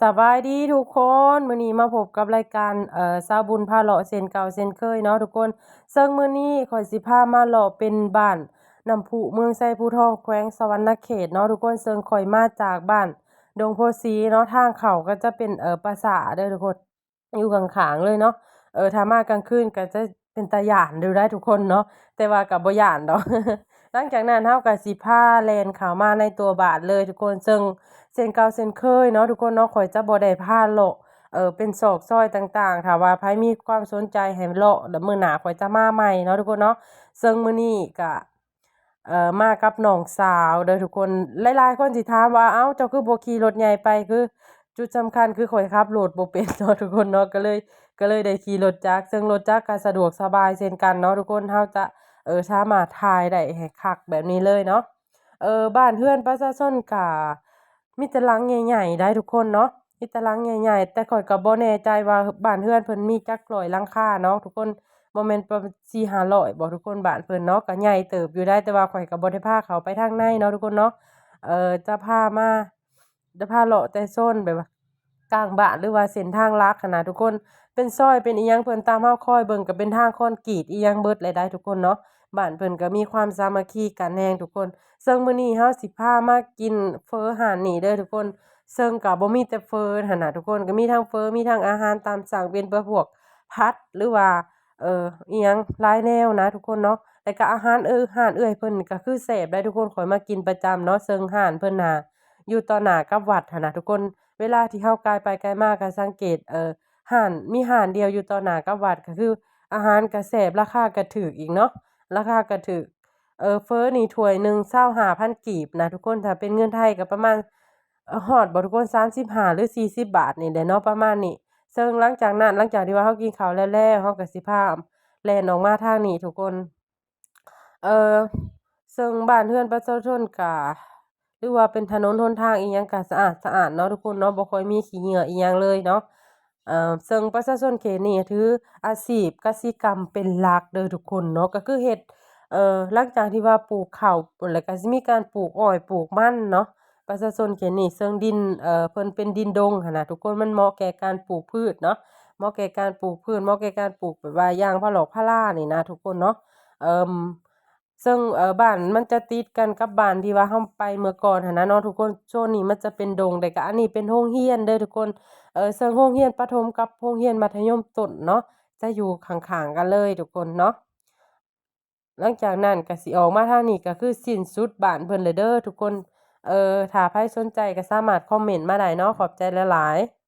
สบายดีทุกคนมื้อนี้มาพบกับรายการสาวบุญพาเลาะเช่นเก่าเช่นเคยเนาะทุกคนซึ่งมื้อนี้ข้อยสิพามาเลาะเป็นบ้านน้ำพุเมืองไซภูทองแขวงสะหวรรณเขตเนาะทุกคนซึ่งข้อยมาจากบ้านดงโพสีเนาะทางเข้าก็จะเป็นปราสาทเด้อทุกคนอยู่ข้างๆเลยเนาะถ้ามากลางคืนก็จะเป็นตาย้านอยู่ได้ทุกคนเนาะแต่ว่าก็บ่ย้านดอกหลังจากนั้นเราก็สิพาแล่นเข้ามาในตัวบ้านเลยทุกคนซึ่งเช่นเก่าเช่นเคยเนาะทุกคนเนาะข้อยจะบ่ได้พาเลาะเป็นซอกซอยต่างๆถ้าว่าไผมีความสนใจให้เลาะเดี๋ยวมื้อหน้าข้อยจะมาใหม่เนาะทุกคนเนาะซึ่งมื้อนี้ก็มากับน้องสาวเด้อทุกคนหลายๆคนสิถามว่าเอ้าเจ้าคือบ่ขี่รถใหญ่ไปคือจุดสำคัญคือข้อยขับรถบ่เป็นเนาะทุกคนเนาะก็เลยได้ขี่รถจักรซึ่งรถจักรก็สะดวกสบายเช่นกันเนาะทุกคนเราจะสามารถถ่ายได้ให้คักแบบนี้เลยเนาะบ้านเรือนประชาชนก็มีแต่หลังใหญ่ๆได้ทุกคนเนาะมีแต่หลังใหญ่ๆแต่ข้อยก็บ่แน่ใจว่าบ้านเรือนเพิ่นมีจักร้อยหลังคาเนาะทุกคนบ่แม่นประมาณ4-500บ่ทุกคนบ้านเพิ่นเนาะก็ใหญ่เติบอยู่ได้แต่ว่าข้อยก็บ่ได้พาเข้าไปทางในเนาะทุกคนเนาะจะพามาจะพาเลาะแต่โซนแบบว่ากลางบ้านหรือว่าเส้นทางหลักหั้นน่ะทุกคนเป็นซอยเป็นอิหยังเพิ่นตามเฮาคอยเบิ่งก็เป็นทางคอนกรีตอิหยังเบิดเลยได้ทุกคนเนาะบ้านเพิ่นก็มีความสามัคคีกันแรงทุกคนซึ่งมื้อนี้เฮาสิพามากินเฟอร้านนี้เด้อทุกคนซึ่งก็บ่มีแต่เฟอหั้นน่ะทุกคนก็มีทั้งเฟอมีทั้งอาหารตามสั่งเป็นพวกผัดหรือว่าอิหยังหลายแนวนะทุกคนเนาะแล้วก็อาหารร้านเอื้อยเพิ่นก็คือแซ่บได้ทุกคนข้อยมากินประจำเนาะซึ่งร้านเพิ่นน่ะอยู่ต่อหน้ากับวัดหั้นน่ะทุกคนเวลาที่เฮากายไปกายมาก็สังเกตร้านเดียวอยู่ต่อหน้ากับวัดก็คืออาหารก็แซ่บราคาก็ถูกอีกเนาะราคาก็ถูกเฟอนี่ถ้วยหนึ่ง25,000กีบนะทุกคนถ้าเป็นเงินไทยก็ประมาณฮอดบ่ทุกคน35หรือ40บบาทนี่แหละเนาะประมาณนี้ซึ่งหลังจากนั้นหลังจากที่ว่าเฮากินข้าวแล้วเฮาก็สิพาแล่นออกมาทางนี้ทุกคนเอ่อซึ่งบ้านเรือนประชาชนก็หรือว่าเป็นถนนหนทางอิหยังก็สะอาดๆเนาะทุกคนเนาะบ่ค่อยมีขี้เหงื่ออิหยังเลยเนาะ ซึ่งประชาชนเขตนี้ถืออาชีพกสิกรรมเป็นหลักเด้อทุกคนเนาะก็คือเฮ็ดหลังจากที่ว่าปลูกข้าวแล้วก็สิมีการปลูกอ้อยปลูกมันเนาะประชาชนเขตนี้ซึ่งดินเพิ่นเป็นดินดงหั้นน่ะทุกคนมันเหมาะแก่การปลูกพืชเนาะเหมาะแก่การปลูกพืชเหมาะแก่การปลูกแบบว่ายางพาราพารานี่นะทุกคนเนาะเอ่อซึ่งบ้านมันจะติดกันกับบ้านที่ว่าเราไปเมื่อก่อนหั้นนะเนาะทุกคนโซนนี้มันจะเป็นดงแต่ก็อันนี้เป็นโรงเรียนเด้อทุกคน ซึ่งโรงเรียนประถมกับโรงเรียนมัธยมต้นเนาะจะอยู่ข้างๆกันเลยทุกคนเนาะหลังจากนั้นก็สิออกมาทางนี้ก็คือสิ้นสุดบ้านเพิ่นเลยเด้อทุกคนถ้าใครสนใจก็สามารถคอมเมนต์มาได้เนาะขอบใจหลายๆ